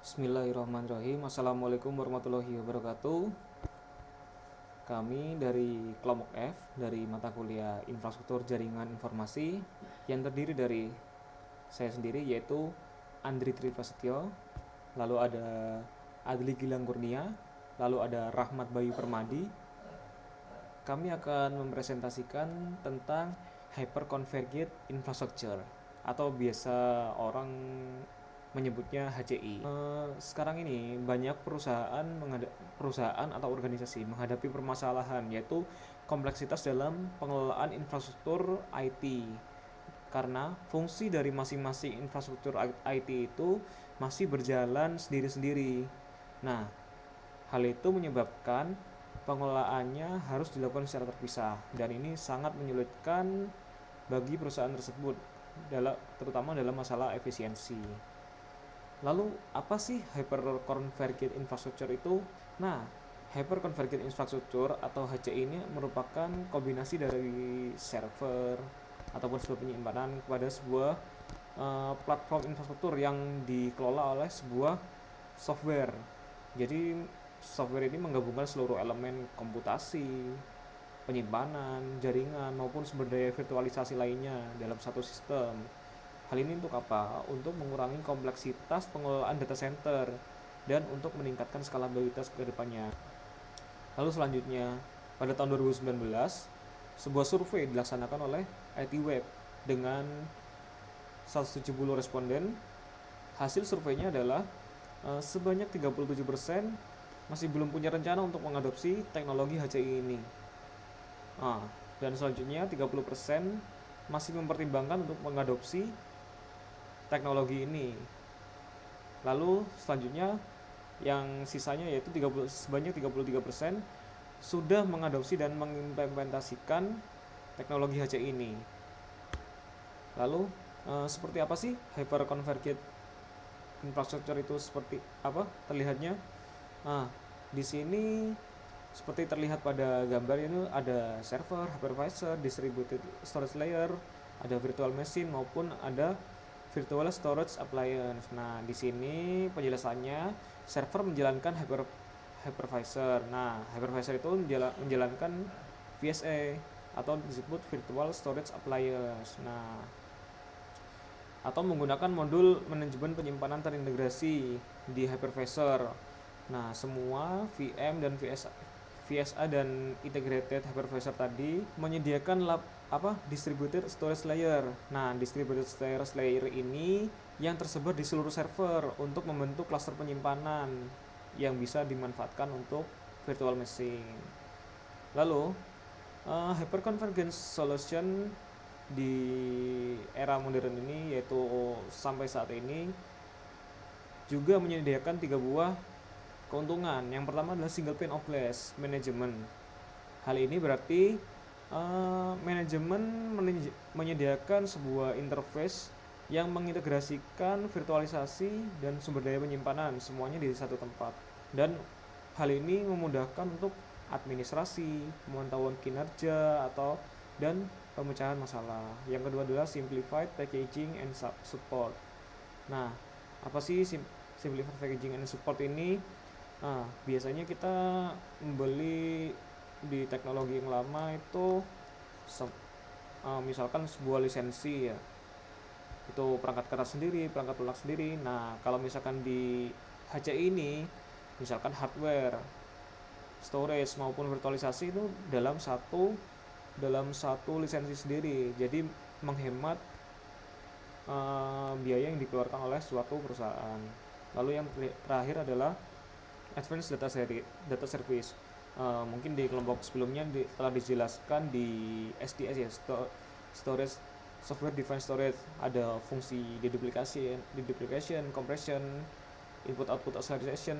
Bismillahirrahmanirrahim. Assalamualaikum warahmatullahi wabarakatuh. Kami dari kelompok F dari mata kuliah Infrastruktur Jaringan Informasi yang terdiri dari saya sendiri yaitu Andri Triprasetyo, lalu ada Adli Gilang Kurnia, lalu ada Rahmat Bayu Permadi. Kami akan mempresentasikan tentang Hyperconverged Infrastructure atau biasa orang menyebutnya HCI. Sekarang ini banyak perusahaan atau organisasi menghadapi permasalahan yaitu kompleksitas dalam pengelolaan infrastruktur IT karena fungsi dari masing-masing infrastruktur IT itu masih berjalan sendiri-sendiri. Nah, hal itu menyebabkan pengelolaannya harus dilakukan secara terpisah dan ini sangat menyulitkan bagi perusahaan tersebut terutama dalam masalah efisiensi. Lalu apa sih hyperconverged infrastructure itu? Nah, hyperconverged infrastructure atau HCI ini merupakan kombinasi dari server ataupun sebuah penyimpanan kepada sebuah platform infrastruktur yang dikelola oleh sebuah software. Jadi software ini menggabungkan seluruh elemen komputasi, penyimpanan, jaringan maupun sumber daya virtualisasi lainnya dalam satu sistem. Hal ini untuk apa? Untuk mengurangi kompleksitas pengelolaan data center dan untuk meningkatkan skalabilitas ke depannya. Lalu selanjutnya, pada tahun 2019, sebuah survei dilaksanakan oleh IT Web dengan 170 responden. Hasil surveinya adalah sebanyak 37% masih belum punya rencana untuk mengadopsi teknologi HCI ini. Dan selanjutnya 30% masih mempertimbangkan untuk mengadopsi teknologi ini. Lalu selanjutnya yang sisanya yaitu sebanyak 33% sudah mengadopsi dan mengimplementasikan teknologi HCI ini. Lalu seperti apa sih hyperconverged infrastructure itu, seperti apa terlihatnya? Di sini seperti terlihat pada gambar ini ada server, hypervisor, distributed storage layer, ada virtual machine maupun ada virtual storage appliance. Nah, di sini penjelasannya server menjalankan hypervisor. Nah, hypervisor itu menjalankan VSA atau disebut virtual storage appliance. Nah, atau menggunakan modul manajemen penyimpanan terintegrasi di hypervisor. Nah, semua VM dan VSA dan integrated hypervisor tadi menyediakan distributed storage layer. Nah, distributed storage layer ini yang tersebar di seluruh server untuk membentuk klaster penyimpanan yang bisa dimanfaatkan untuk virtual machine. Lalu, hyperconvergence solution di era modern ini yaitu sampai saat ini juga menyediakan 3 buah keuntungan. Yang pertama adalah single pane of glass management. Hal ini berarti manajemen menyediakan sebuah interface yang mengintegrasikan virtualisasi dan sumber daya penyimpanan semuanya di satu tempat, dan hal ini memudahkan untuk administrasi, pemantauan kinerja dan pemecahan masalah. Yang kedua adalah simplified packaging and support. Nah, apa sih simplified packaging and support ini? Biasanya kita membeli di teknologi yang lama itu misalkan sebuah lisensi ya, itu perangkat keras sendiri, perangkat lunak sendiri. Nah, kalau misalkan di HCI ini misalkan hardware, storage maupun virtualisasi itu dalam satu lisensi sendiri, jadi menghemat biaya yang dikeluarkan oleh suatu perusahaan. Lalu yang terakhir adalah advanced data service. Mungkin di kelompok sebelumnya telah dijelaskan di SDS ya, storage software defined storage, ada fungsi deduplication, compression, input output acceleration,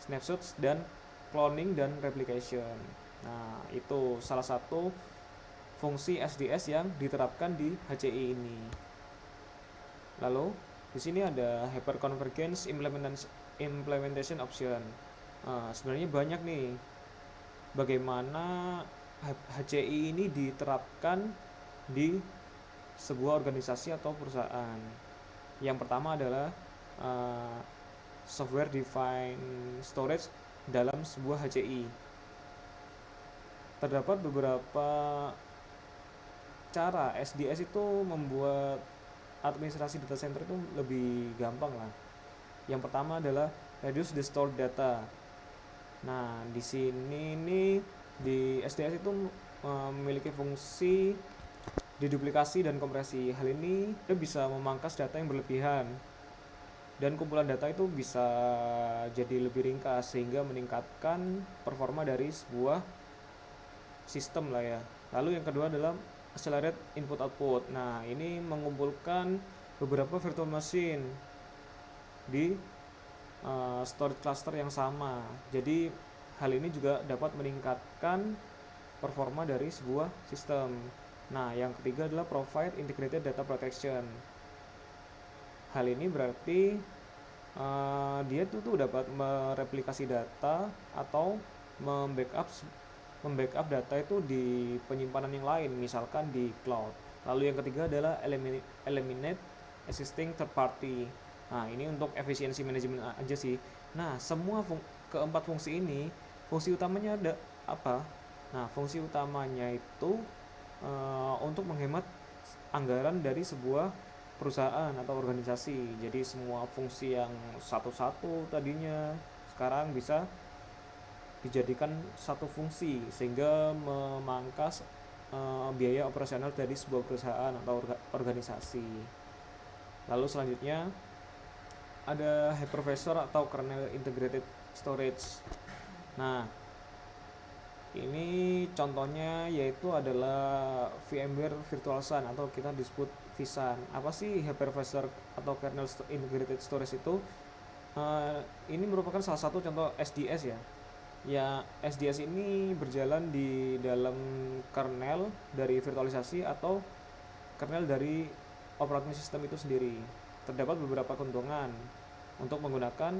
snapshots, dan cloning dan replication. Nah, itu salah satu fungsi SDS yang diterapkan di HCI ini. Lalu di sini ada hyperconvergence implementation option. Sebenarnya banyak nih bagaimana HCI ini diterapkan di sebuah organisasi atau perusahaan. Yang pertama adalah Software Defined Storage dalam sebuah HCI. Terdapat beberapa cara SDS itu membuat administrasi data center itu lebih gampang lah. Yang pertama adalah reduce the stored data. Nah, di sini nih di SDS itu memiliki fungsi deduplikasi dan kompresi. Hal ini bisa memangkas data yang berlebihan dan kumpulan data itu bisa jadi lebih ringkas sehingga meningkatkan performa dari sebuah sistem lah ya. Lalu yang kedua adalah accelerate input output. Nah, ini mengumpulkan beberapa virtual machine di storage cluster yang sama. Jadi hal ini juga dapat meningkatkan performa dari sebuah sistem. Nah, yang ketiga adalah provide integrated data protection. Hal ini berarti dia tuh dapat mereplikasi data atau membackup data itu di penyimpanan yang lain, misalkan di cloud. Lalu yang ketiga adalah eliminate existing third party. Nah, ini untuk efisiensi manajemen aja sih. Nah, semua keempat fungsi ini, fungsi utamanya ada apa? Nah, fungsi utamanya itu untuk menghemat anggaran dari sebuah perusahaan atau organisasi. Jadi semua fungsi yang satu-satu tadinya sekarang bisa dijadikan satu fungsi sehingga memangkas biaya operasional dari sebuah perusahaan atau organisasi. Lalu selanjutnya ada hypervisor atau kernel integrated storage. Nah, ini contohnya yaitu adalah VMware Virtual SAN atau kita disebut vSAN. Apa sih hypervisor atau kernel integrated storage itu? Ini merupakan salah satu contoh SDS ya. Ya, SDS ini berjalan di dalam kernel dari virtualisasi atau kernel dari operating system itu sendiri. Terdapat beberapa keuntungan untuk menggunakan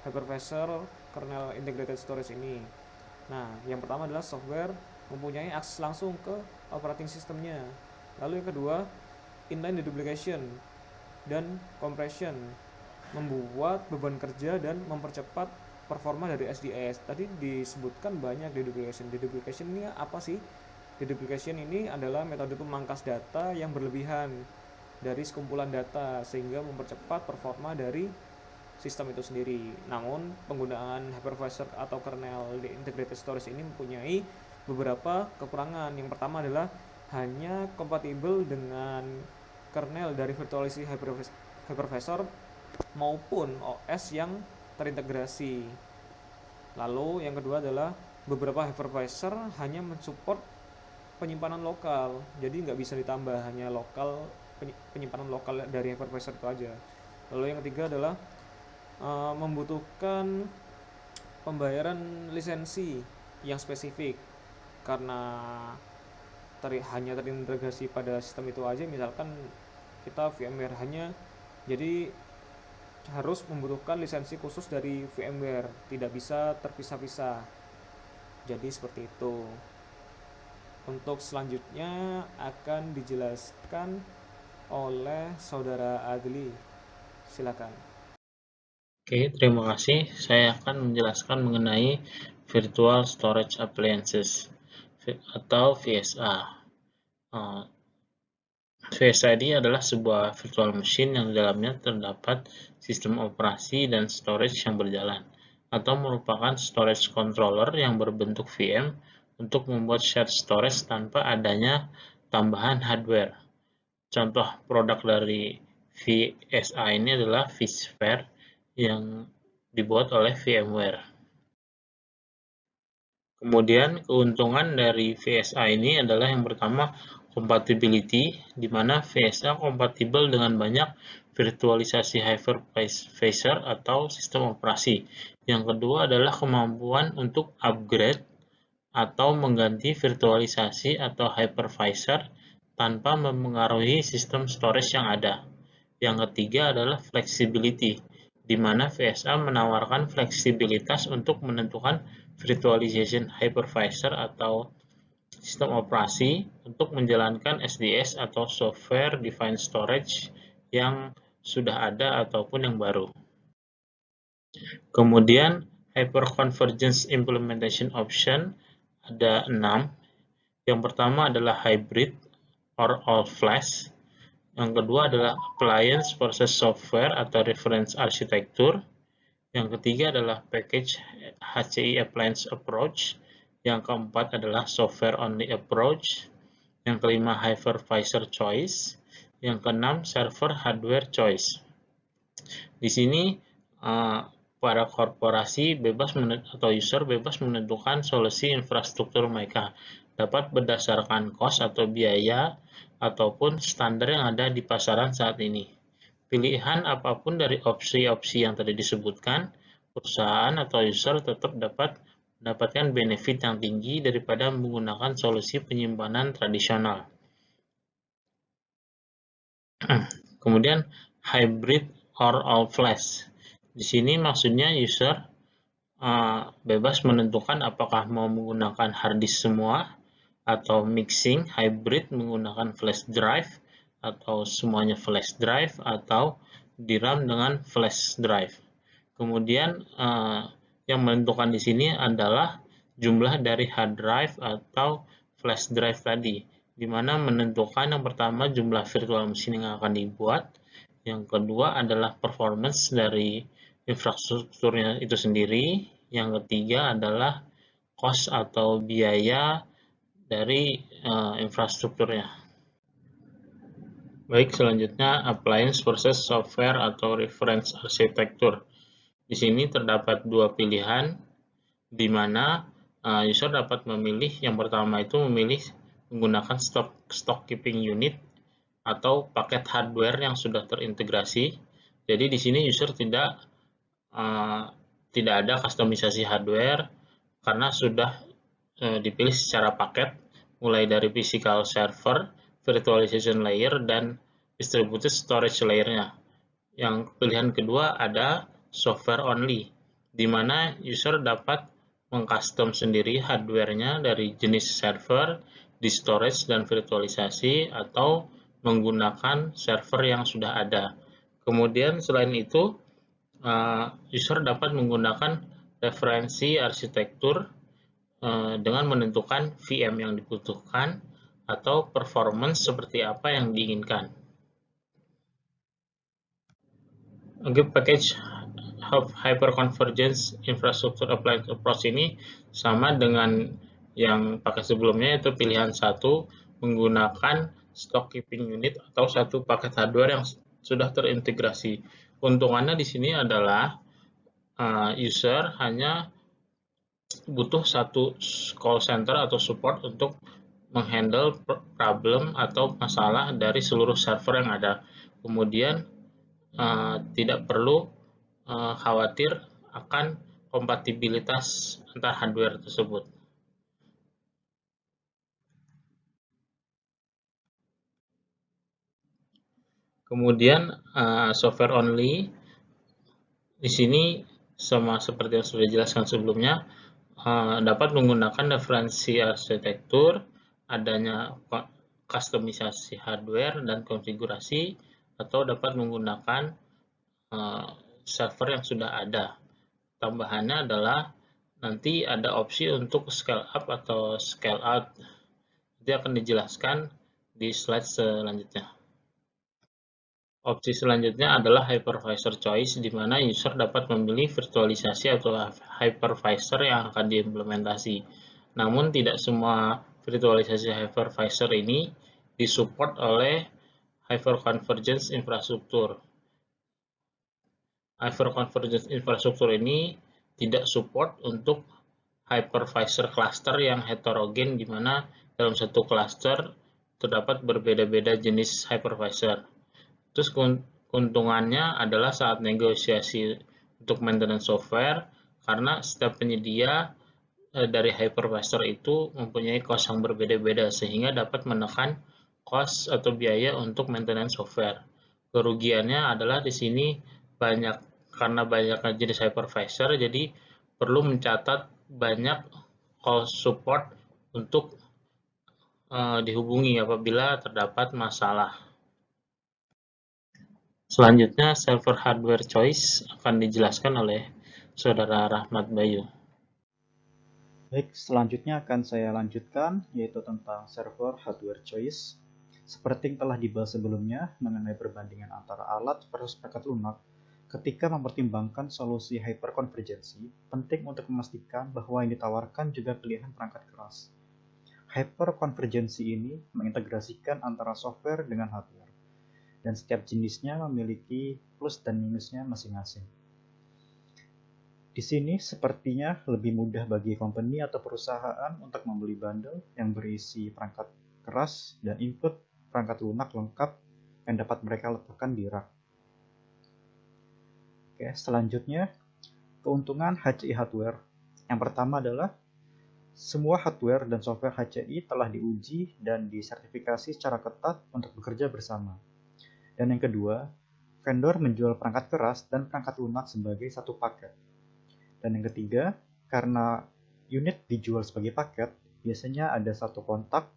hypervisor kernel integrated storage ini. Nah, yang pertama adalah software mempunyai akses langsung ke operating systemnya. Lalu yang kedua, inline deduplication dan compression membuat beban kerja dan mempercepat performa dari SDS. Tadi disebutkan banyak deduplication. Deduplication ini apa sih? Deduplication ini adalah metode pemangkas data yang berlebihan dari sekumpulan data sehingga mempercepat performa dari sistem itu sendiri. Namun penggunaan hypervisor atau kernel integrated storage ini mempunyai beberapa kekurangan. Yang pertama adalah hanya kompatibel dengan kernel dari virtualisasi hypervisor maupun OS yang terintegrasi. Lalu yang kedua adalah beberapa hypervisor hanya mensupport penyimpanan lokal, jadi nggak bisa ditambah, hanya lokal, penyimpanan lokal dari hypervisor itu aja. Lalu yang ketiga adalah membutuhkan pembayaran lisensi yang spesifik karena hanya terintegrasi pada sistem itu aja. Misalkan kita VMware hanya, jadi harus membutuhkan lisensi khusus dari VMware, tidak bisa terpisah-pisah. Jadi seperti itu. Untuk selanjutnya akan dijelaskan oleh Saudara Agli. Silakan. Oke, terima kasih. Saya akan menjelaskan mengenai Virtual Storage Appliances atau VSA. VSA ini adalah sebuah virtual machine yang di dalamnya terdapat sistem operasi dan storage yang berjalan, atau merupakan storage controller yang berbentuk VM untuk membuat shared storage tanpa adanya tambahan hardware. Contoh produk dari VSA ini adalah vSphere yang dibuat oleh VMware. Kemudian keuntungan dari VSA ini adalah yang pertama compatibility, di mana VSA kompatibel dengan banyak virtualisasi hypervisor atau sistem operasi. Yang kedua adalah kemampuan untuk upgrade atau mengganti virtualisasi atau hypervisor tanpa memengaruhi sistem storage yang ada. Yang ketiga adalah flexibility, di mana VSA menawarkan fleksibilitas untuk menentukan virtualization hypervisor atau sistem operasi untuk menjalankan SDS atau software defined storage yang sudah ada ataupun yang baru. Kemudian Hyperconvergence Implementation Option ada 6. Yang pertama adalah Hybrid or All Flash. Yang kedua adalah Appliance versus Software atau Reference Architecture. Yang ketiga adalah Package HCI Appliance Approach. Yang keempat adalah Software Only Approach. Yang kelima Hypervisor Choice. Yang keenam Server Hardware Choice. Di sini para korporasi bebas atau user bebas menentukan solusi infrastruktur mereka, dapat berdasarkan cost atau biaya ataupun standar yang ada di pasaran saat ini. Pilihan apapun dari opsi-opsi yang tadi disebutkan, perusahaan atau user tetap dapat mendapatkan benefit yang tinggi daripada menggunakan solusi penyimpanan tradisional. Kemudian hybrid or all flash. Di sini maksudnya user bebas menentukan apakah mau menggunakan hard disk semua atau mixing hybrid menggunakan flash drive atau semuanya flash drive atau DRAM dengan flash drive. Kemudian yang menentukan di sini adalah jumlah dari hard drive atau flash drive tadi, di mana menentukan yang pertama jumlah virtual machine yang akan dibuat, yang kedua adalah performance dari infrastrukturnya itu sendiri, yang ketiga adalah cost atau biaya dari infrastrukturnya. Baik, selanjutnya appliance versus software atau reference architecture. Di sini terdapat dua pilihan, di mana user dapat memilih. Yang pertama itu memilih menggunakan stock keeping unit atau paket hardware yang sudah terintegrasi. Jadi di sini user tidak ada kustomisasi hardware karena sudah dipilih secara paket, mulai dari physical server, virtualization layer, dan distributed storage layer-nya. Yang pilihan kedua ada software only, di mana user dapat mengcustom sendiri hardware-nya dari jenis server, disk storage, dan virtualisasi, atau menggunakan server yang sudah ada. Kemudian selain itu, user dapat menggunakan referensi arsitektur dengan menentukan VM yang dibutuhkan atau performance seperti apa yang diinginkan. Oke, package Hyperconvergence Infrastructure Appliance Approach ini sama dengan yang pakai sebelumnya, yaitu pilihan 1 menggunakan stock keeping unit atau satu paket hardware yang sudah terintegrasi. Keuntungannya di sini adalah user hanya butuh satu call center atau support untuk menghandle problem atau masalah dari seluruh server yang ada. Kemudian tidak perlu khawatir akan kompatibilitas antar hardware tersebut. Kemudian software only, di sini sama seperti yang sudah dijelaskan sebelumnya, dapat menggunakan referensi arsitektur, adanya kustomisasi hardware dan konfigurasi, atau dapat menggunakan server yang sudah ada. Tambahannya adalah nanti ada opsi untuk scale up atau scale out. Itu akan dijelaskan di slide selanjutnya. Opsi selanjutnya adalah hypervisor choice, di mana user dapat memilih virtualisasi atau hypervisor yang akan diimplementasi. Namun tidak semua virtualisasi hypervisor ini disupport oleh hyperconvergence infrastruktur. Hyperconvergence infrastruktur ini tidak support untuk hypervisor cluster yang heterogen, di mana dalam satu cluster terdapat berbeda-beda jenis hypervisor. Terus keuntungannya adalah saat negosiasi untuk maintenance software, karena setiap penyedia dari hypervisor itu mempunyai cost yang berbeda-beda, sehingga dapat menekan cost atau biaya untuk maintenance software. Kerugiannya adalah di sini karena banyak jenis hypervisor, jadi perlu mencatat banyak call support untuk dihubungi apabila terdapat masalah. Selanjutnya, server hardware choice akan dijelaskan oleh Saudara Rahmat Bayu. Baik, selanjutnya akan saya lanjutkan, yaitu tentang server hardware choice. Seperti yang telah dibahas sebelumnya mengenai perbandingan antara alat versus perangkat lunak, ketika mempertimbangkan solusi hyperkonvergensi, penting untuk memastikan bahwa yang ditawarkan juga pilihan perangkat keras. Hyperkonvergensi ini mengintegrasikan antara software dengan hardware, dan setiap jenisnya memiliki plus dan minusnya masing-masing. Di sini sepertinya lebih mudah bagi company atau perusahaan untuk membeli bundle yang berisi perangkat keras dan input perangkat lunak lengkap yang dapat mereka letakkan di rak. Oke, selanjutnya keuntungan HCI hardware. Yang pertama adalah semua hardware dan software HCI telah diuji dan disertifikasi secara ketat untuk bekerja bersama. Dan yang kedua, vendor menjual perangkat keras dan perangkat lunak sebagai satu paket. Dan yang ketiga, karena unit dijual sebagai paket, biasanya ada satu kontak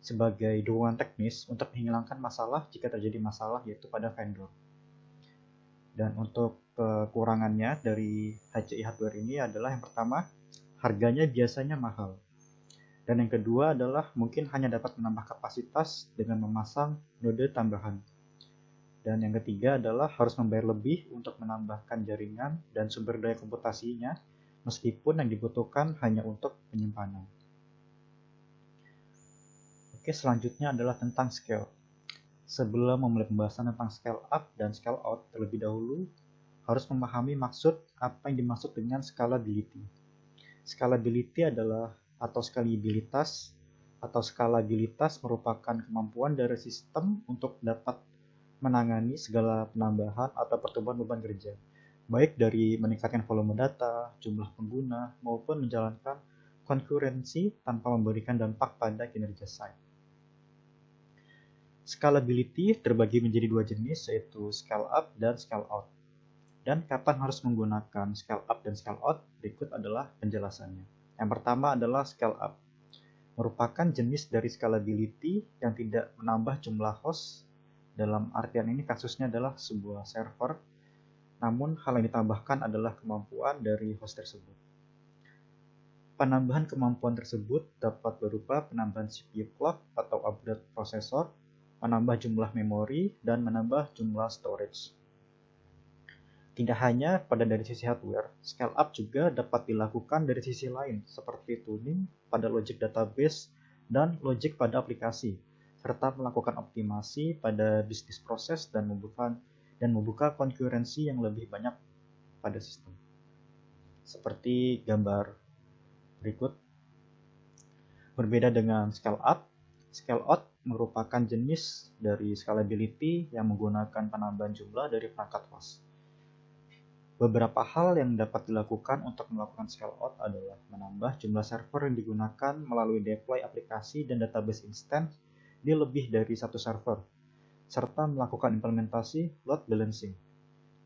sebagai dukungan teknis untuk menghilangkan masalah jika terjadi masalah, yaitu pada vendor. Dan untuk kekurangannya dari HCI hardware ini adalah yang pertama, harganya biasanya mahal. Dan yang kedua adalah mungkin hanya dapat menambah kapasitas dengan memasang node tambahan. Dan yang ketiga adalah harus membayar lebih untuk menambahkan jaringan dan sumber daya komputasinya, meskipun yang dibutuhkan hanya untuk penyimpanan. Oke, selanjutnya adalah tentang scale. Sebelum memulai pembahasan tentang scale up dan scale out, terlebih dahulu harus memahami maksud apa yang dimaksud dengan scalability. Scalability adalah skalabilitas merupakan kemampuan dari sistem untuk dapat menangani segala penambahan atau pertumbuhan beban kerja, baik dari meningkatkan volume data, jumlah pengguna, maupun menjalankan konkurensi tanpa memberikan dampak pada kinerja site. Scalability terbagi menjadi dua jenis, yaitu scale up dan scale out. Dan kapan harus menggunakan scale up dan scale out? Berikut adalah penjelasannya. Yang pertama adalah scale up. Merupakan jenis dari scalability yang tidak menambah jumlah host. Dalam artian ini kasusnya adalah sebuah server, namun hal yang ditambahkan adalah kemampuan dari host tersebut. Penambahan kemampuan tersebut dapat berupa penambahan CPU clock atau upgrade prosesor, menambah jumlah memori, dan menambah jumlah storage. Tidak hanya pada dari sisi hardware, scale up juga dapat dilakukan dari sisi lain, seperti tuning pada logic database dan logic pada aplikasi, serta melakukan optimasi pada bisnis proses dan membuka konkurensi yang lebih banyak pada sistem. Seperti gambar berikut. Berbeda dengan scale up, scale out merupakan jenis dari scalability yang menggunakan penambahan jumlah dari perangkat host. Beberapa hal yang dapat dilakukan untuk melakukan scale out adalah menambah jumlah server yang digunakan melalui deploy aplikasi dan database instance di lebih dari satu server, serta melakukan implementasi load balancing.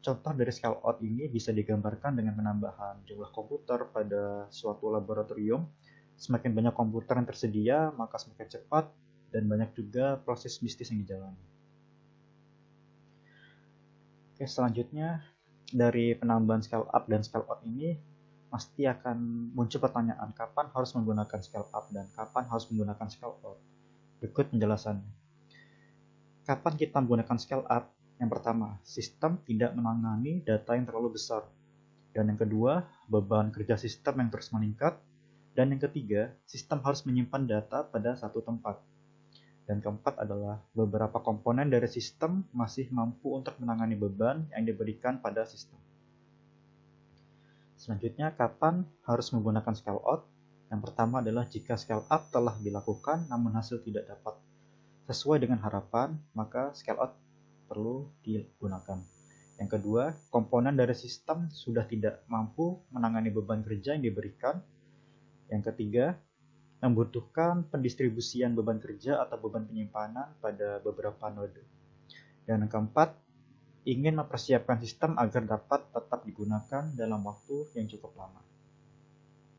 Contoh dari scale out ini bisa digambarkan dengan penambahan jumlah komputer pada suatu laboratorium. Semakin banyak komputer yang tersedia, maka semakin cepat dan banyak juga proses bisnis yang dijalani. Oke, selanjutnya dari penambahan scale up dan scale out ini pasti akan muncul pertanyaan kapan harus menggunakan scale up dan kapan harus menggunakan scale out. Berikut penjelasannya. Kapan kita menggunakan scale up? Yang pertama, sistem tidak menangani data yang terlalu besar. Dan yang kedua, beban kerja sistem yang terus meningkat. Dan yang ketiga, sistem harus menyimpan data pada satu tempat. Dan keempat adalah beberapa komponen dari sistem masih mampu untuk menangani beban yang diberikan pada sistem. Selanjutnya, kapan harus menggunakan scale out? Yang pertama adalah jika scale up telah dilakukan namun hasil tidak dapat sesuai dengan harapan, maka scale out perlu digunakan. Yang kedua, komponen dari sistem sudah tidak mampu menangani beban kerja yang diberikan. Yang ketiga, membutuhkan pendistribusian beban kerja atau beban penyimpanan pada beberapa node. Dan yang keempat, ingin mempersiapkan sistem agar dapat tetap digunakan dalam waktu yang cukup lama.